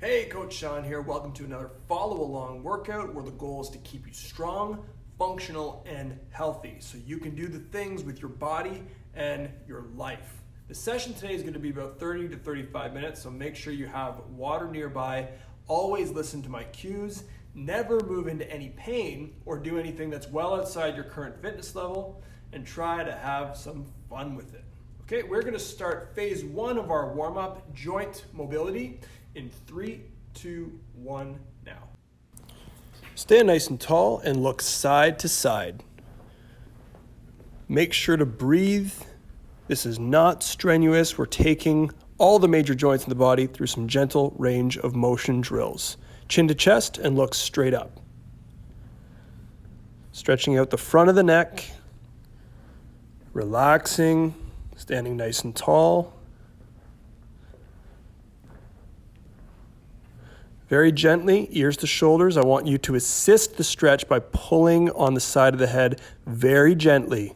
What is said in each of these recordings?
Hey, Coach Sean here. Welcome to another follow-along workout where the goal is to keep you strong, functional, and healthy so you can do the things with your body and your life. The session today is going to be about 30 to 35 minutes, so make sure you have water nearby. Always listen to my cues. Never move into any pain or do anything that's well outside your current fitness level, and try to have some fun with it. Okay, we're going to start phase one of our warm-up, joint mobility, in 3, 2, 1, now. Stand nice and tall and look side to side. Make sure to breathe. This is not strenuous. We're taking all the major joints in the body through some gentle range of motion drills. Chin to chest and look straight up. Stretching out the front of the neck. Relaxing, standing nice and tall. Very gently, ears to shoulders. I want you to assist the stretch by pulling on the side of the head very gently.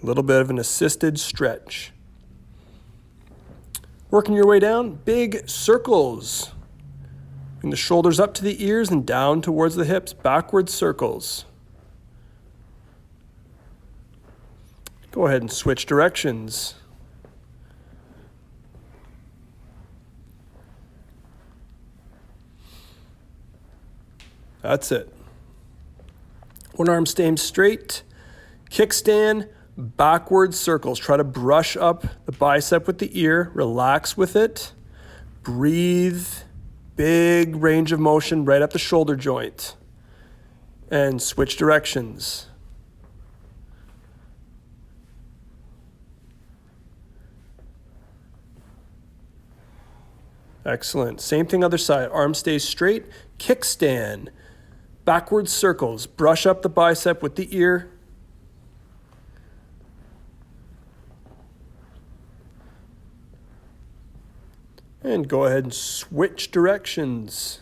A little bit of an assisted stretch. Working your way down, big circles. Bring the shoulders up to the ears and down towards the hips, backward circles. Go ahead and switch directions. That's it. One arm staying straight, kickstand, backward circles. Try to brush up the bicep with the ear, relax with it, breathe. Big range of motion right up the shoulder joint. And switch directions. Excellent. Same thing other side. Arm stays straight. Kickstand. Backward circles. Brush up the bicep with the ear. And go ahead and switch directions.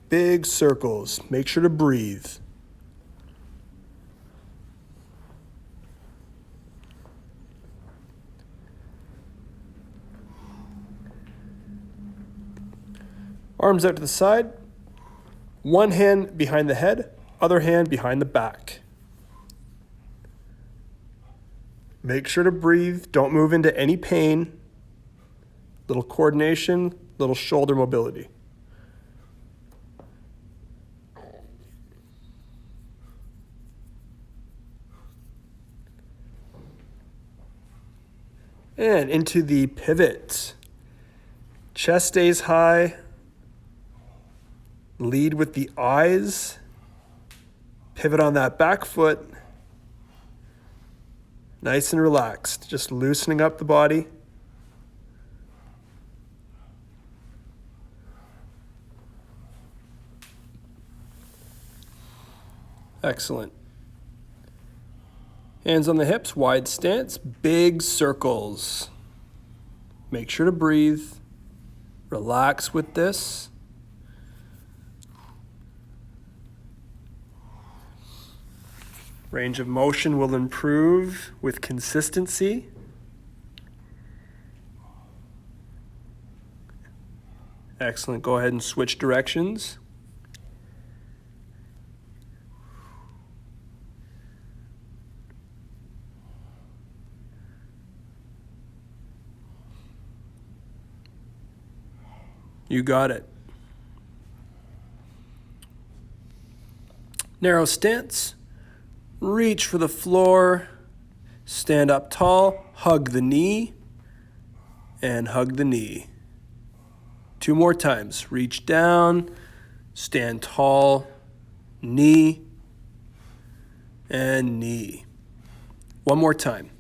Big circles. Make sure to breathe. Arms out to the side. One hand behind the head, other hand behind the back. Make sure to breathe. Don't move into any pain. Little coordination, little shoulder mobility. And into the pivot. Chest stays high. Lead with the eyes. Pivot on that back foot. Nice and relaxed, just loosening up the body. Excellent. Hands on the hips, wide stance, big circles. Make sure to breathe. Relax with this. Range of motion will improve with consistency. Excellent. Go ahead and switch directions. You got it. Narrow stance. Reach for the floor. Stand up tall. Hug the knee. And hug the knee. 2 more times. Reach down. Stand tall. Knee. And knee. 1 more time.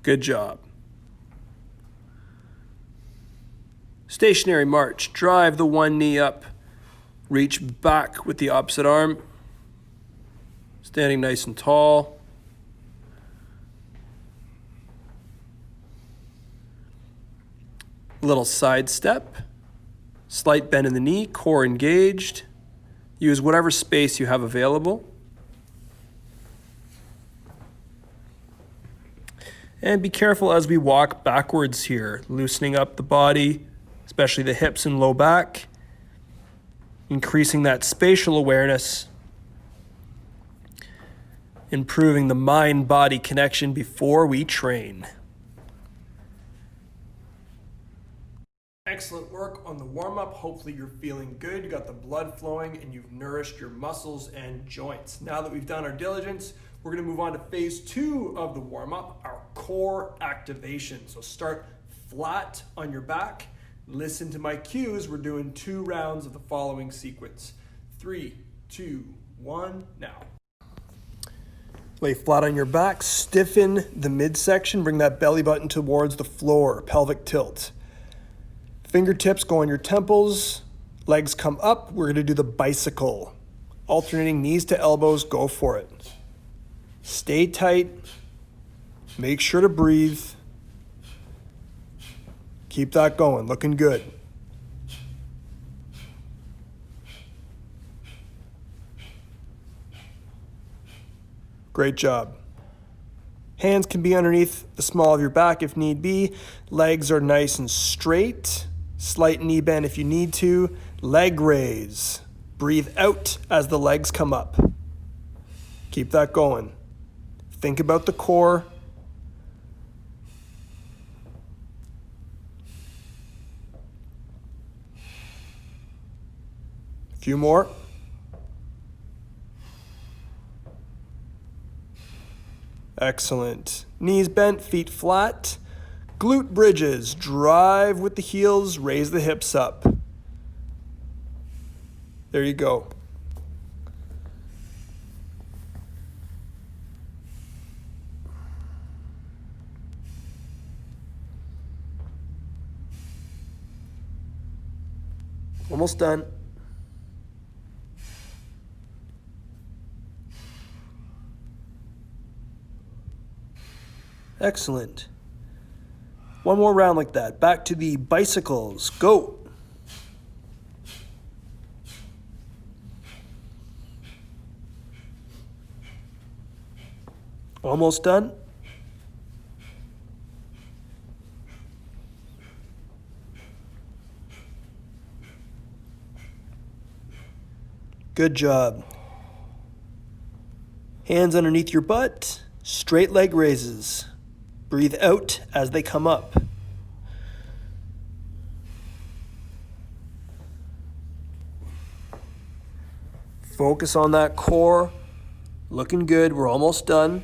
Good job. Stationary march. Drive the one knee up. Reach back with the opposite arm. Standing nice and tall. Little side step, slight bend in the knee, core engaged. Use whatever space you have available. And be careful as we walk backwards here, loosening up the body, especially the hips and low back, increasing that spatial awareness, improving the mind-body connection before we train. Excellent work on the warm-up. Hopefully you're feeling good, you got the blood flowing, and you've nourished your muscles and joints. Now that we've done our diligence, we're going to move on to phase 2 of the warm-up, our core activation. So start flat on your back. Listen to my cues. We're doing 2 rounds of the following sequence. 3, 2, 1, now. Lay flat on your back, stiffen the midsection, bring that belly button towards the floor, pelvic tilt. Fingertips go on your temples, legs come up. We're going to do the bicycle. Alternating knees to elbows, go for it. Stay tight, make sure to breathe. Keep that going, looking good. Great job. Hands can be underneath the small of your back if need be. Legs are nice and straight. Slight knee bend if you need to. Leg raise. Breathe out as the legs come up. Keep that going. Think about the core. A few more. Excellent. Knees bent, feet flat. Glute bridges. Drive with the heels, raise the hips up. There you go. Almost done. Excellent. One more round like that. Back to the bicycles. Go. Almost done. Good job. Hands underneath your butt. Straight leg raises. Breathe out as they come up. Focus on that core. Looking good. We're almost done.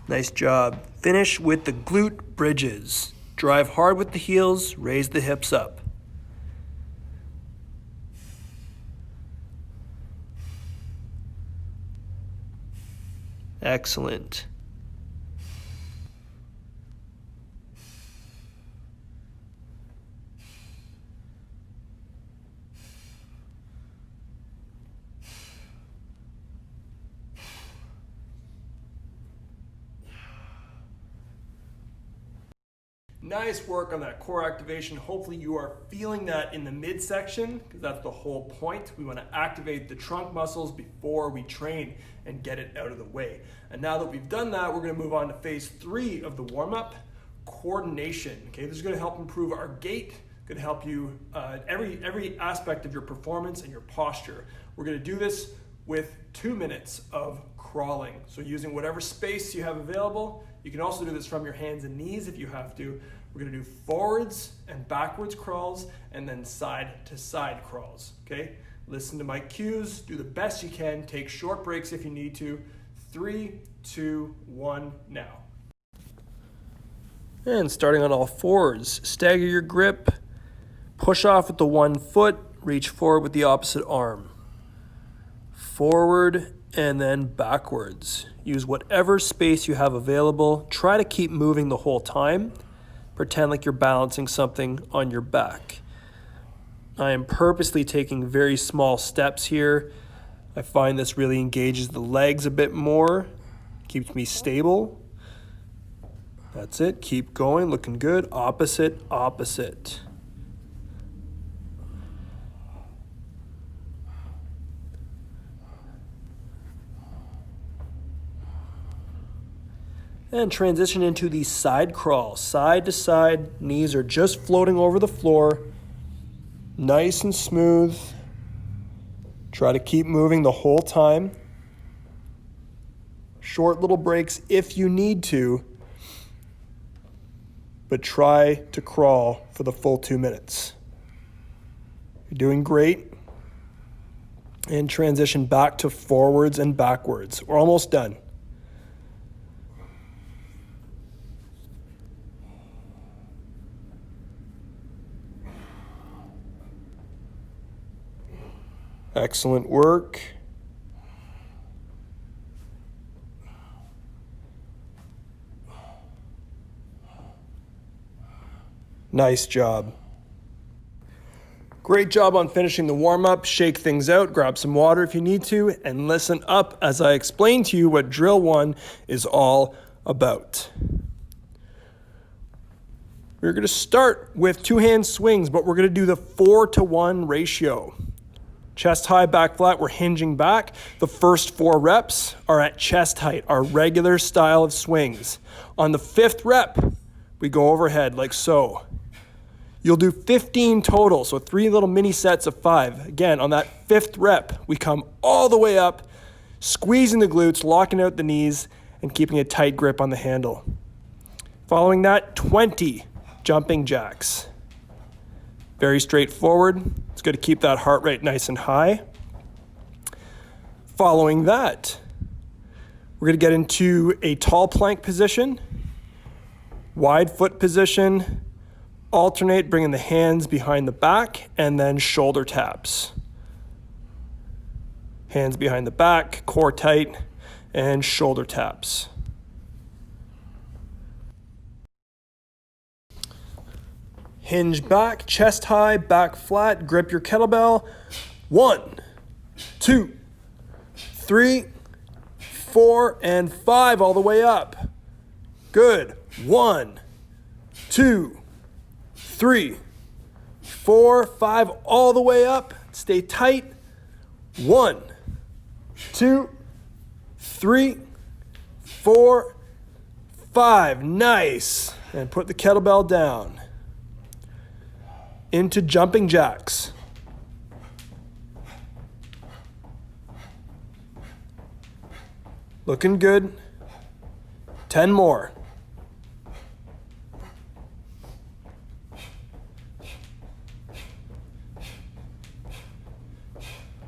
Nice job. Finish with the glute bridges. Drive hard with the heels, raise the hips up. Excellent. Nice work on that core activation. Hopefully you are feeling that in the midsection, because that's the whole point. We want to activate the trunk muscles before we train and get it out of the way. And now that we've done that, we're going to move on to phase 3 of the warm-up, coordination. Okay, this is going to help improve our gait, going to help you every aspect of your performance and your posture. We're going to do this with 2 minutes of crawling. So using whatever space you have available. You can also do this from your hands and knees if you have to. We're going to do forwards and backwards crawls and then side to side crawls. Okay? Listen to my cues. Do the best you can. Take short breaks if you need to. 3, 2, 1, now. And starting on all fours, stagger your grip. Push off with the one foot. Reach forward with the opposite arm. Forward and then backwards. Use whatever space you have available. Try to keep moving the whole time. Pretend like you're balancing something on your back. I am purposely taking very small steps here. I find this really engages the legs a bit more, keeps me stable. That's it. Keep going. Looking good. Opposite, opposite. And transition into the side crawl. Side to side. Knees are just floating over the floor. Nice and smooth. Try to keep moving the whole time. Short little breaks if you need to, but try to crawl for the full 2 minutes. You're doing great. And transition back to forwards and backwards. We're almost done. Excellent work. Nice job. Great job on finishing the warm-up. Shake things out, grab some water if you need to, and listen up as I explain to you what drill 1 is all about. We're going to start with 2-hand swings, but we're going to do the 4-to-1 ratio. Chest high, back flat, we're hinging back. The first 4 reps are at chest height, our regular style of swings. On the 5th rep, we go overhead like so. You'll do 15 total, so 3 little mini sets of 5. Again, on that 5th rep, we come all the way up, squeezing the glutes, locking out the knees, and keeping a tight grip on the handle. Following that, 20 jumping jacks. Very straightforward. It's good to keep that heart rate nice and high. Following that, we're going to get into a tall plank position, wide foot position, alternate bringing the hands behind the back, and then shoulder taps. Hands behind the back, core tight, and shoulder taps. Hinge back, chest high, back flat, grip your kettlebell. 1, 2, 3, 4, and 5 all the way up. Good. 1, 2, 3, 4, 5 all the way up. Stay tight. 1, 2, 3, 4, 5. Nice. And put the kettlebell down. Into jumping jacks. Looking good. 10 more.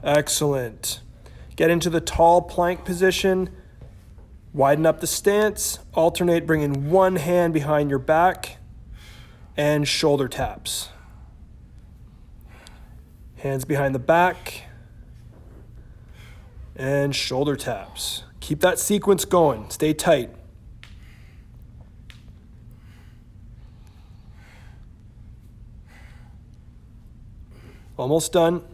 Excellent. Get into the tall plank position. Widen up the stance. Alternate bringing one hand behind your back and shoulder taps. Hands behind the back and shoulder taps. Keep that sequence going. Stay tight. Almost done.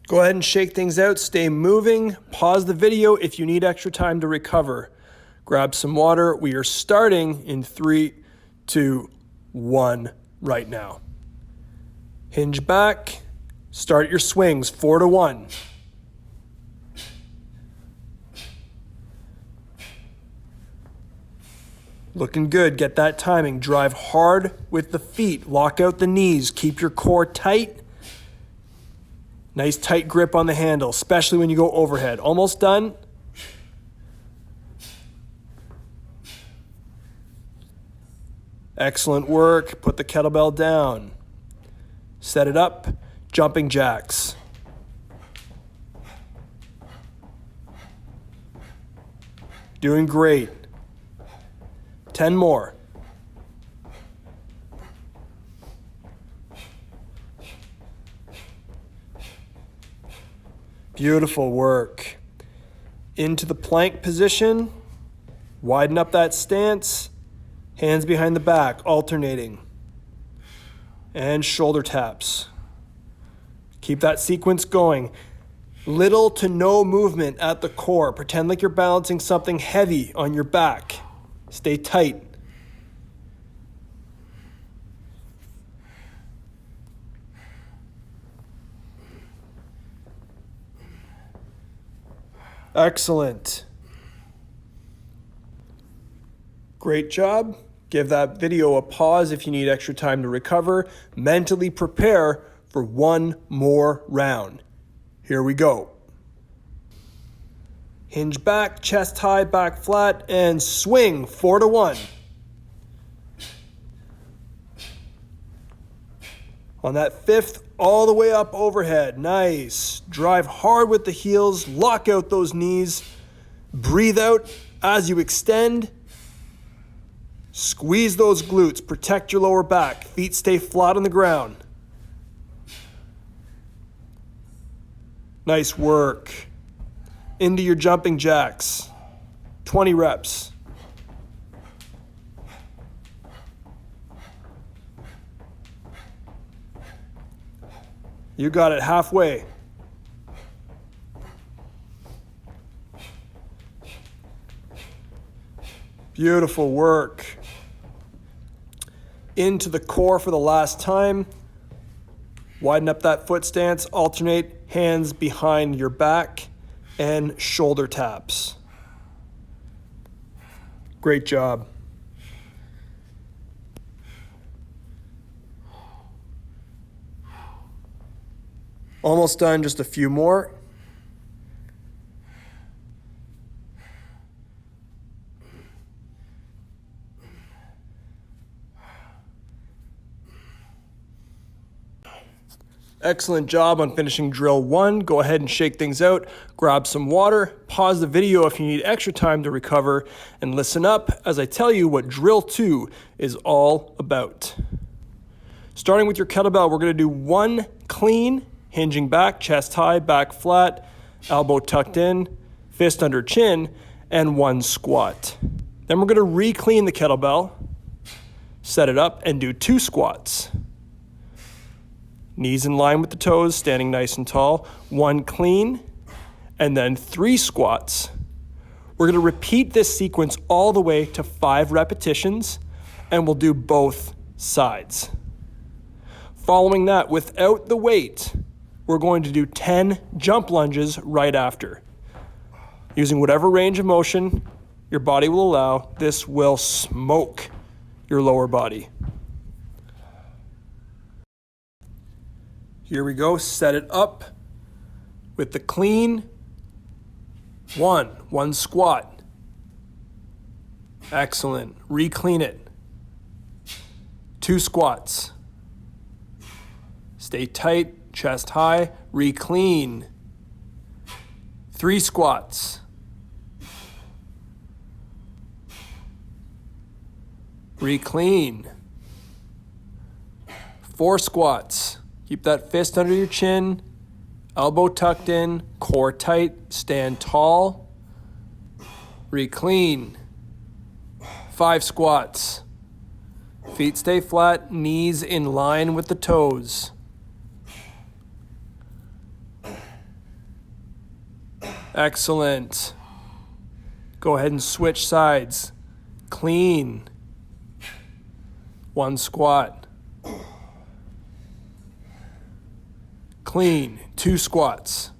Go ahead and shake things out. Stay moving. Pause the video if you need extra time to recover. Grab some water. We are starting in 3, 2, 1 right now. Hinge back. Start your swings, 4 to 1. Looking good. Get that timing. Drive hard with the feet. Lock out the knees. Keep your core tight. Nice tight grip on the handle, especially when you go overhead. Almost done. Excellent work. Put the kettlebell down. Set it up. Jumping jacks. Doing great. 10 more. Beautiful work. Into the plank position. Widen up that stance. Hands behind the back, alternating. And shoulder taps. Keep that sequence going. Little to no movement at the core. Pretend like you're balancing something heavy on your back. Stay tight. Excellent. Great job. Give that video a pause if you need extra time to recover. Mentally prepare for one more round. Here we go. Hinge back, chest high, back flat, and swing 4 to 1. On that fifth, all the way up overhead. Nice. Drive hard with the heels. Lock out those knees. Breathe out as you extend. Squeeze those glutes. Protect your lower back. Feet stay flat on the ground. Nice work. Into your jumping jacks. 20 reps. You got it halfway. Beautiful work. Into the core for the last time. Widen up that foot stance. Alternate hands behind your back and shoulder taps. Great job. Almost done, just a few more. Excellent job on finishing drill 1. Go ahead and shake things out, grab some water, pause the video if you need extra time to recover, and listen up as I tell you what drill 2 is all about. Starting with your kettlebell, we're going to do 1 clean, hinging back, chest high, back flat, elbow tucked in, fist under chin, and 1 squat. Then we're going to re-clean the kettlebell, set it up, and do 2 squats. Knees in line with the toes, standing nice and tall. 1 clean, and then 3 squats. We're going to repeat this sequence all the way to 5 repetitions, and we'll do both sides. Following that, without the weight, we're going to do 10 jump lunges right after. Using whatever range of motion your body will allow, this will smoke your lower body. Here we go, set it up with the clean. 1 squat. Excellent, re-clean it. 2 squats. Stay tight, chest high, re-clean. 3 squats. Re-clean. 4 squats. Keep that fist under your chin, elbow tucked in, core tight, stand tall. Re-clean. 5 squats. Feet stay flat, knees in line with the toes. Excellent. Go ahead and switch sides. Clean. 1 squat. Clean. 2 squats.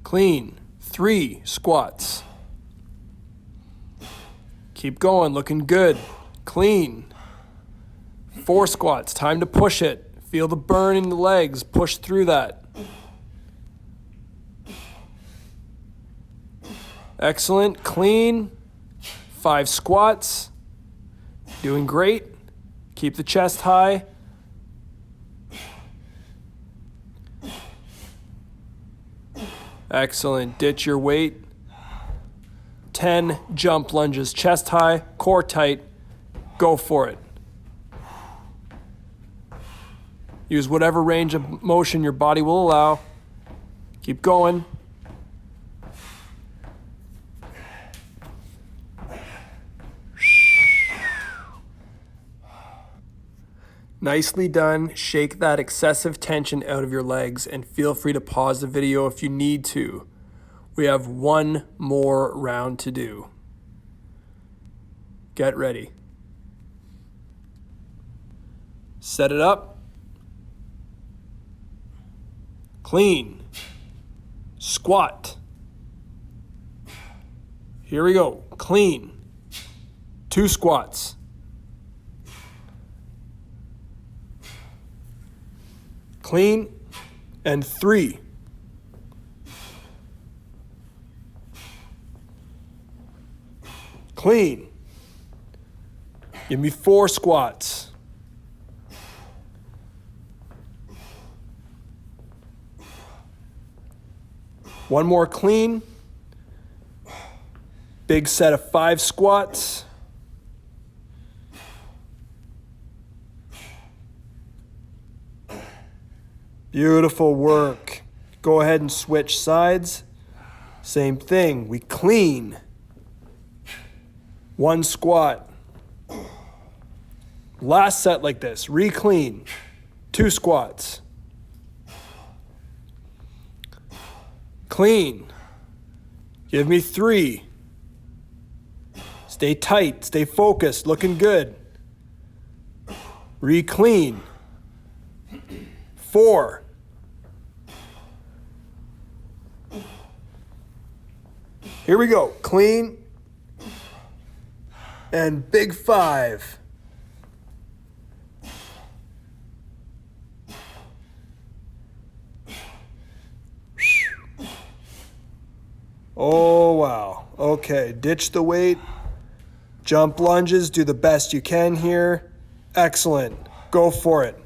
Clean. 3 squats. Keep going, looking good. Clean. 4 squats. Time to push it. Feel the burn in the legs. Push through that. Excellent. Clean. 5 squats. Doing great. Keep the chest high. Excellent. Ditch your weight. 10 jump lunges. Chest high, core tight. Go for it. Use whatever range of motion your body will allow. Keep going. Nicely done. Shake that excessive tension out of your legs and feel free to pause the video if you need to. We have one more round to do. Get ready. Set it up. Clean. Squat. Here we go. Clean. 2 squats. Clean. And 3. Clean. Give me 4 squats. One more clean. Big set of 5 squats. Beautiful work. Go ahead and switch sides. Same thing. We clean. 1 squat. Last set like this. Re-clean. 2 squats. Clean. Give me 3. Stay tight. Stay focused. Looking good. Re-clean. 4. Here we go. Clean. And big 5. Oh, wow. Okay, ditch the weight. Jump lunges. Do the best you can here. Excellent. Go for it.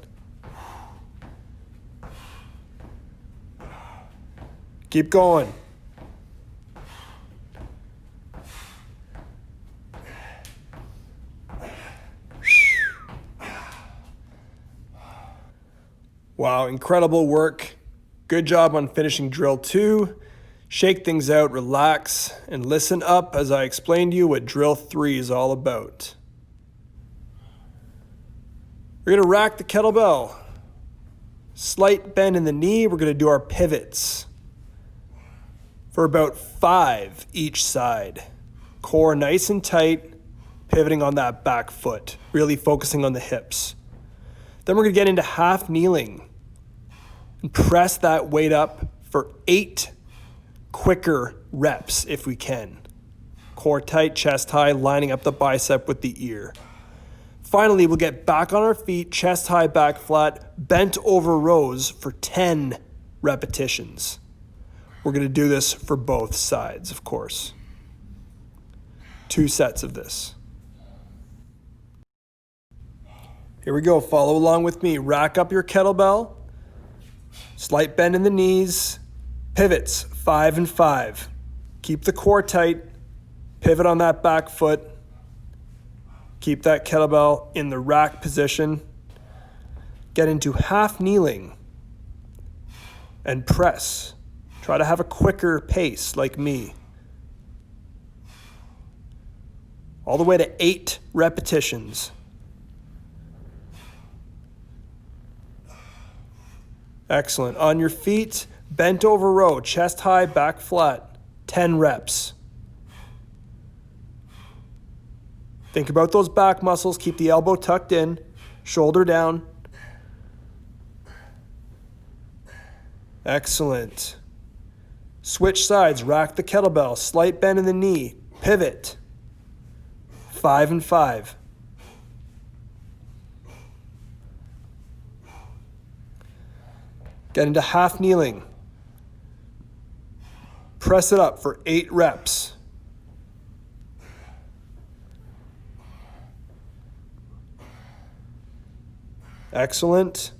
Keep going. Wow, incredible work. Good job on finishing drill 2. Shake things out, relax, and listen up as I explain to you what drill 3 is all about. We're going to rack the kettlebell. Slight bend in the knee. We're going to do our pivots for about 5 each side. Core nice and tight, pivoting on that back foot, really focusing on the hips. Then we're going to get into half kneeling and press that weight up for 8 quicker reps if we can. Core tight, chest high, lining up the bicep with the ear. Finally, we'll get back on our feet, chest high, back flat, bent over rows for 10 repetitions. We're going to do this for both sides, of course. 2 sets of this. Here we go. Follow along with me. Rack up your kettlebell. Slight bend in the knees. Pivots, 5 and 5. Keep the core tight. Pivot on that back foot. Keep that kettlebell in the rack position. Get into half kneeling and press. Try to have a quicker pace like me. All the way to 8 repetitions. Excellent. On your feet, bent over row, chest high, back flat, 10 reps. Think about those back muscles. Keep the elbow tucked in, shoulder down. Excellent. Switch sides, rack the kettlebell, slight bend in the knee, pivot. 5 and 5. Get into half kneeling. Press it up for 8 reps. Excellent.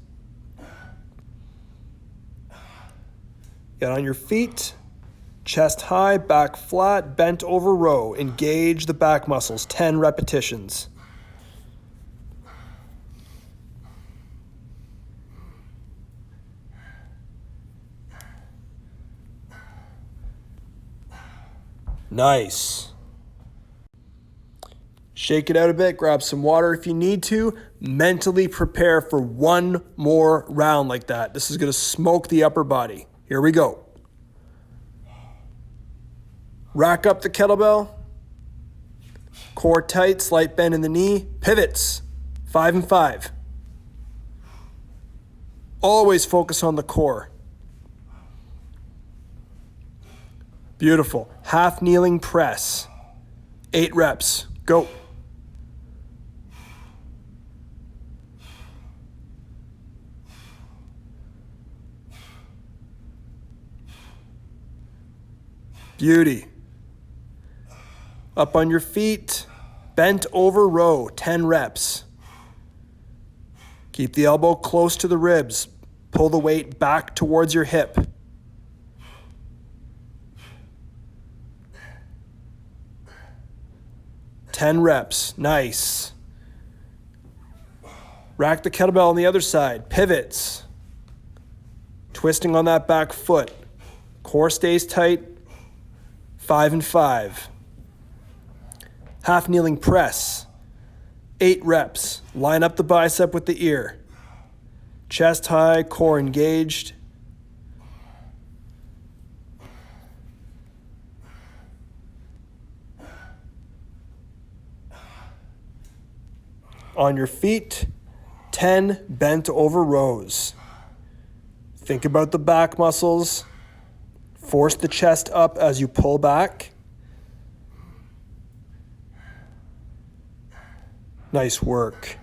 Get on your feet. Chest high, back flat, bent over row. Engage the back muscles. 10 repetitions. Nice. Shake it out a bit, grab some water if you need to. Mentally prepare for one more round like that. This is going to smoke the upper body. Here we go. Rack up the kettlebell. Core tight, slight bend in the knee. Pivots, 5 and 5. Always focus on the core. Beautiful. Half kneeling press. 8 reps. Go. Beauty. Up on your feet. Bent over row. 10 reps. Keep the elbow close to the ribs. Pull the weight back towards your hip. Ten reps. Nice. Rack the kettlebell on the other side. Pivots. Twisting on that back foot. Core stays tight. 5 and 5. Half kneeling press. 8 reps. Line up the bicep with the ear. Chest high, core engaged. On your feet, 10 bent over rows. Think about the back muscles. Force the chest up as you pull back. Nice work.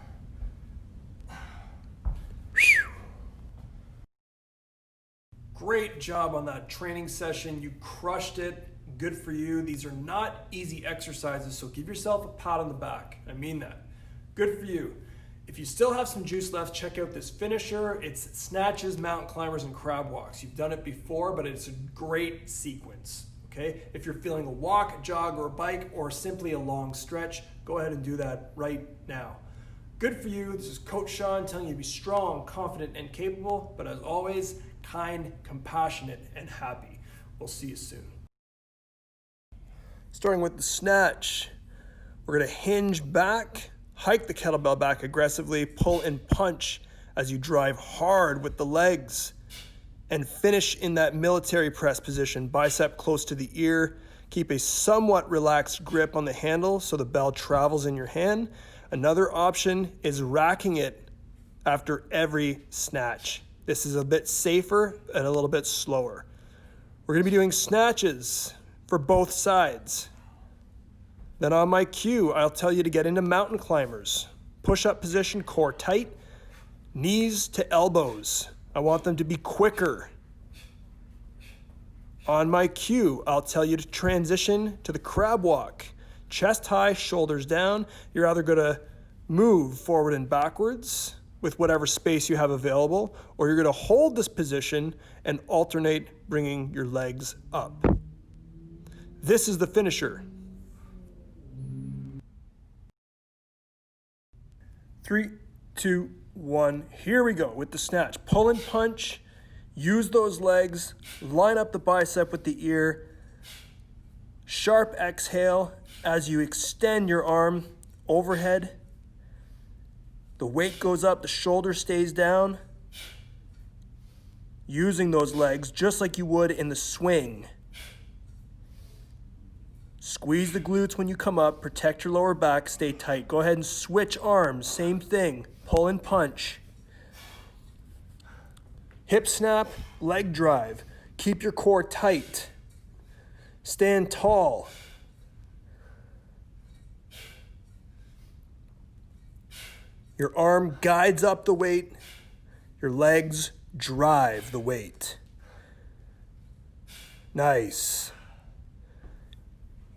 Great job on that training session. You crushed it. Good for you. These are not easy exercises, so give yourself a pat on the back. I mean that. Good for you. If you still have some juice left, check out this finisher. It's snatches, mountain climbers, and crab walks. You've done it before, but it's a great sequence. Okay? If you're feeling a walk, a jog, or a bike, or simply a long stretch, go ahead and do that right now. Good for you. This is Coach Sean telling you to be strong, confident, and capable, but as always, kind, compassionate, and happy. We'll see you soon. Starting with the snatch, we're going to hinge back, hike the kettlebell back aggressively, pull and punch as you drive hard with the legs, and finish in that military press position, bicep close to the ear. Keep a somewhat relaxed grip on the handle so the bell travels in your hand. Another option is racking it after every snatch. This is a bit safer and a little bit slower. We're going to be doing snatches for both sides. Then on my cue, I'll tell you to get into mountain climbers. Push-up position, core tight, knees to elbows. I want them to be quicker. On my cue, I'll tell you to transition to the crab walk. Chest high, shoulders down. You're either going to move forward and backwards with whatever space you have available, or you're going to hold this position and alternate bringing your legs up. This is the finisher. 3, 2, 1. Here we go with the snatch. Pull and punch. Use those legs. Line up the bicep with the ear. Sharp exhale as you extend your arm overhead. The weight goes up, the shoulder stays down. Using those legs just like you would in the swing. Squeeze the glutes when you come up, protect your lower back, stay tight. Go ahead and switch arms, same thing, pull and punch. Hip snap, leg drive. Keep your core tight. Stand tall. Your arm guides up the weight. Your legs drive the weight. Nice.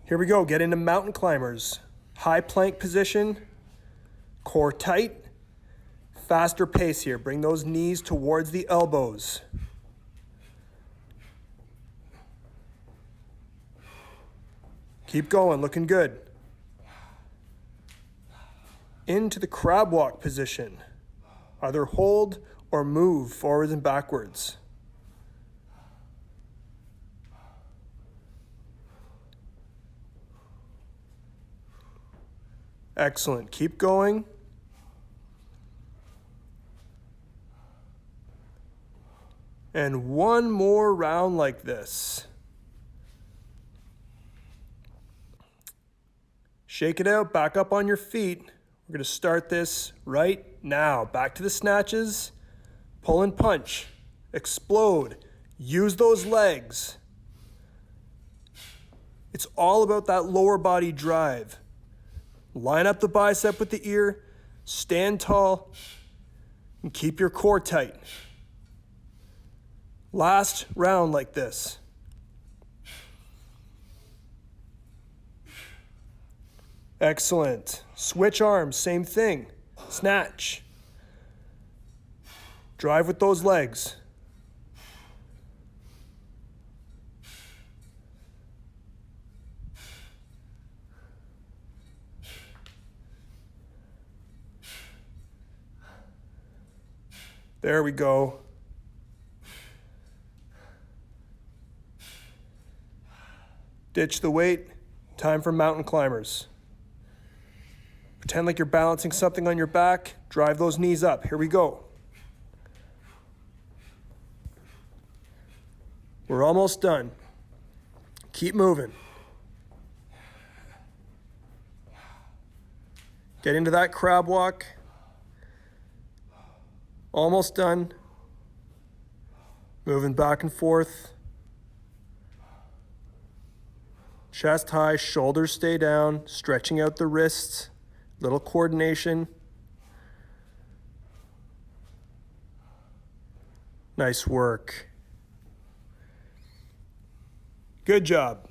Here we go. Get into mountain climbers. High plank position. Core tight. Faster pace here. Bring those knees towards the elbows. Keep going. Looking good. Into the crab walk position. Either hold or move forwards and backwards. Excellent. Keep going. And one more round like this. Shake it out, back up on your feet. We're going to start this right now. Back to the snatches. Pull and punch. Explode. Use those legs. It's all about that lower body drive. Line up the bicep with the ear. Stand tall. And keep your core tight. Last round like this. Excellent. Switch arms, same thing. Snatch. Drive with those legs. There we go. Ditch the weight. Time for mountain climbers. Pretend like you're balancing something on your back. Drive those knees up. Here we go. We're almost done. Keep moving. Get into that crab walk. Almost done. Moving back and forth. Chest high, shoulders stay down, stretching out the wrists, little coordination. Nice work. Good job.